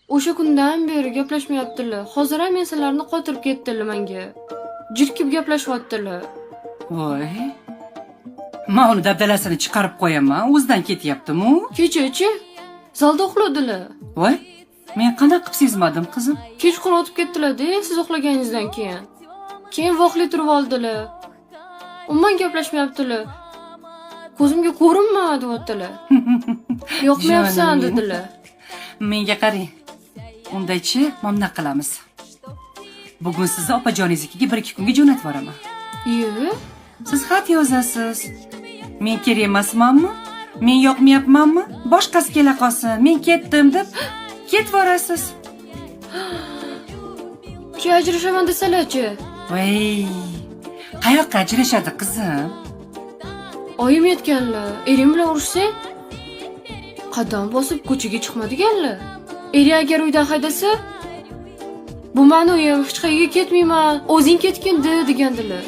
O'sha kundan beri gaplashmayaptilar. Hozir ham men sizlarni qotirib ketdilar menga. Jirkib gaplashyaptilar. Voy. Men uni dabdalasini chiqarib qo'yaman, o'zidan ketyaptimi? Kecha-chi zalda uxladilar. Voy. Men qanaqa qilib sezmadim, qizim? Kechqurun o'tib ketdilar-da, siz uxlaganingizdan keyin. Keyin voqli turib oldilar. Umuman gaplashmayaptilar. Ko'zimga ko'rinma deyaptilar. Yo'qmayapsan dedilar. Menga qarang. Undaychi, mana qilamiz. Bugun sizni opajoningiznikiga 1-2 kunga jo'natib yuboraman. Iye, Siz xat yozasiz. Men kerak emasmanmi? Men yoqmayapmanmi? Boshqasi kela qolsin. Men ketdim deb ketib borasiz. ki ajrashaman desalar-chi. Voy. Qayoqqa ajrashadi qizim? Oyim aytganlar, ering bilan urushsang, qadam bosib ko'chaga chiqmadiganlar. Eri agar uydan haydasa, bu meni uyim hech qayerga ketmayman, o'zing ketgin degandilar.